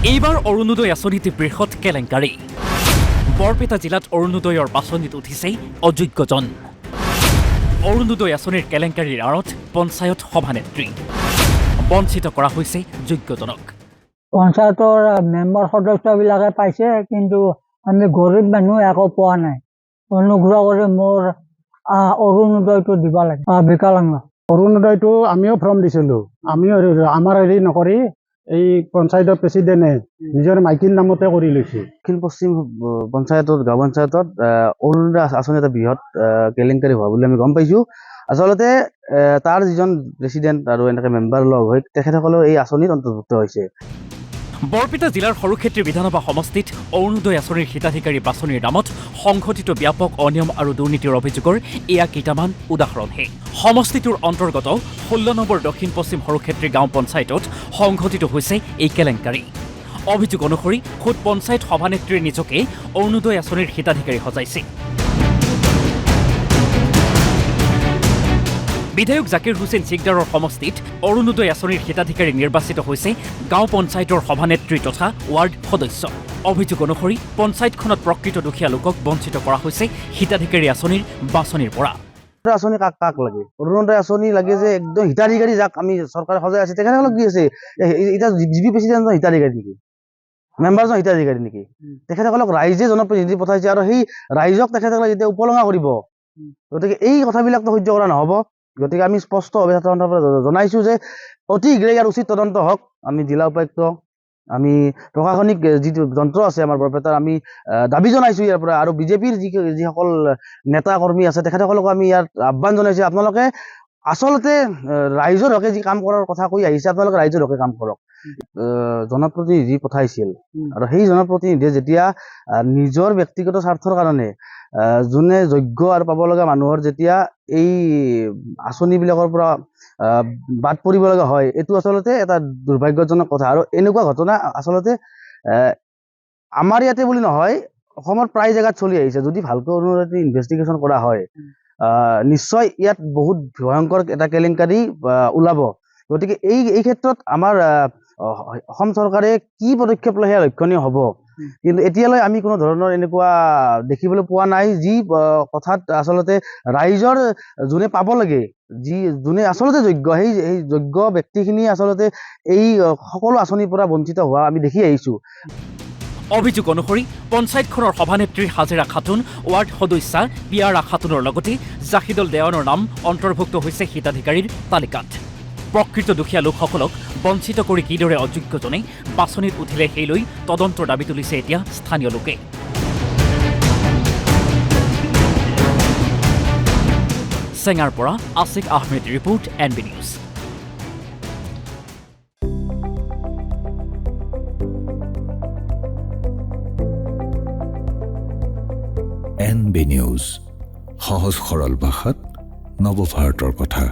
এইবাৰ অৰুণোদয় আঁচনিতে বৃহৎ কেলেংকাৰী বৰপেটা জিলাত অৰুণোদয়ৰ বাছনিত উঠিছে অযোগ্যজন অৰুণোদয় আঁচনিৰ কেলেংকাৰীৰ আঁৰত পঞ্চায়ত সভানেত্ৰী বঞ্চিত কৰা হৈছে যোগ্যজনক পঞ্চায়তৰ মেম্বাৰ সদস্যবিলাকে পাইছে কিন্তু আমি গৰীব মানুহ একো পোৱা নাই অনুগ্ৰহ কৰি মোৰ অৰুণোদয়টো দিব লাগে বিকলাংগ অৰুণোদয়টো আমিও ফৰ্ম দিছিলোঁ আমিও আমাৰ হেৰি নকৰি এই পঞ্চায়তৰ প্ৰেচিডেণ্টে নিজৰ মাইকীৰ নামতে কৰি লৈছে দক্ষিণ পশ্চিম পঞ্চায়তত গাঁও পঞ্চায়তত অৰুণোদয় আঁচনি এটা বৃহৎ কেলেংকাৰী হোৱা বুলি আমি গম পাইছোঁ আচলতে তাৰ যিজন প্ৰেচিডেণ্ট আৰু এনেকৈ মেম্বাৰ লগ হৈ তেখেতসকলেও এই আঁচনিত অন্তৰ্ভুক্ত হৈছে বৰপেটা জিলাৰ সৰুক্ষেত্ৰী বিধানসভা সমষ্টিত অৰুণোদয় আঁচনিৰ হিতাধিকাৰী বাছনিৰ নামত সংঘটিত ব্যাপক অনিয়ম আৰু দুৰ্নীতিৰ অভিযোগৰ এয়া কেইটামান উদাহৰণহে সমষ্টিটোৰ অন্তৰ্গত 16 নম্বৰ দক্ষিণ পশ্চিম সৰুক্ষেত্ৰী গাঁও পঞ্চায়তত সংঘটিত হৈছে এই কেলেংকাৰী অভিযোগ অনুসৰি খোদ পঞ্চায়ত সভানেত্ৰীৰ নিজকে অৰুণোদয় আঁচনিৰ হিতাধিকাৰী সজাইছে বিধায়ক জাকিৰ হুছেইন চিকদাৰৰ সমষ্টিত অৰুণোদয় আঁচনিৰ হিতাধিকাৰী নিৰ্বাচিত হৈছে গাঁও পঞ্চায়তৰ সভানেত্ৰী তথা ৱাৰ্ড সদস্য অভিযোগ অনুসৰি পঞ্চায়তখনত প্ৰকৃত দুখীয়া লোকক বঞ্চিত কৰা হৈছে হিতাধিকাৰী আঁচনিৰ বাছনিৰ পৰা আঁচনি কাক কাক লাগে অৰুণোদয় আঁচনি লাগে যে একদম হিতাধিকাৰী যাক আমি চৰকাৰে সজাই আছে তেখেতসকলক দি আছে এতিয়া জিবি প্ৰেচিডেণ্টজন হিতাধিকাৰী নেকি মেম্বাৰজন হিতাধিকাৰী নেকি তেখেতসকলক ৰাইজে জনপ্ৰতিনিধি পঠাইছে আৰু সেই ৰাইজক তেখেতসকলে যেতিয়া উপলঙা কৰিব গতিকে এই কথাবিলাকতো সহ্য কৰা নহ'ব গতিকে আমি স্পষ্টভাৱে জনাইছোঁ যে অতি শীঘ্ৰে ইয়াৰ উচিত তদন্ত হওক আমি জিলা উপায়ুক্ত আমি প্ৰশাসনিক যিটো যন্ত্ৰ আছে আমাৰ বৰপেটাৰ আমি দাবী জনাইছোঁ ইয়াৰ পৰা আৰু বিজেপিৰ যিসকল নেতা কৰ্মী আছে তেখেতসকলকো আমি ইয়াত আহ্বান জনাইছোঁ আপোনালোকে আচলতে ৰাইজৰ হকে যি কাম কৰাৰ কথা কৈ আহিছে আপোনালোকে ৰাইজৰ হকে কাম কৰক জনপ্ৰতিনিধি পঠাইছিল আৰু সেই জনপ্ৰতিনিধিয়ে যেতিয়া নিজৰ ব্যক্তিগত স্বাৰ্থৰ কাৰণে যোনে যোগ্য আৰু পাব লগা মানুহৰ যেতিয়া এই আঁচনিবিলাকৰ পৰা বাদ পৰিব লগা হয় এইটো আচলতে এটা দুৰ্ভাগ্যজনক কথা আৰু এনেকুৱা ঘটনা আচলতে আমাৰ ইয়াতে বুলি নহয় অসমৰ প্ৰায় জেগাত চলি আহিছে যদি ভালকৈ অনুৰাধি ইনভেষ্টিগেশ্যন কৰা হয় নিশ্চয় ইয়াত বহুত ভয়ংকৰ এটা কেলেংকাৰী ওলাব গতিকে এই ক্ষেত্ৰত আমাৰ অসম চৰকাৰে কি পদক্ষেপ লয় সেয়া লক্ষণীয় হ'ব কিন্তু এতিয়ালৈ আমি কোনো ধৰণৰ এনেকুৱা দেখিবলৈ পোৱা নাই যি কথাত আচলতে ৰাইজৰ যোনে পাব লাগে যোনে আচলতে যোগ্য সেই যোগ্য ব্যক্তিখিনি আচলতে এই সকলো আঁচনিৰ পৰা বঞ্চিত হোৱা আমি দেখি আহিছোঁ অভিযোগ অনুসৰি পঞ্চায়তখনৰ সভানেত্ৰীৰ হাজিৰা খাতুন ৱাৰ্ড সদস্যা পিয়াৰা খাতুনৰ লগতে জাহিদুল দেৱানৰ নাম অন্তৰ্ভুক্ত হৈছে হিতাধিকাৰীৰ তালিকাত প্ৰকৃত দুখীয়া লোকসকলক বঞ্চিত কৰি কিদৰে অযোগ্যজনে বাছনিত উঠিলে সেই লৈ তদন্তৰ দাবী তুলিছে এতিয়া স্থানীয় লোকে চেঙাৰ পৰা Asiq Ahmed report NB news NB news সহজ সৰল ভাষাত নৱভাৰতৰ কথা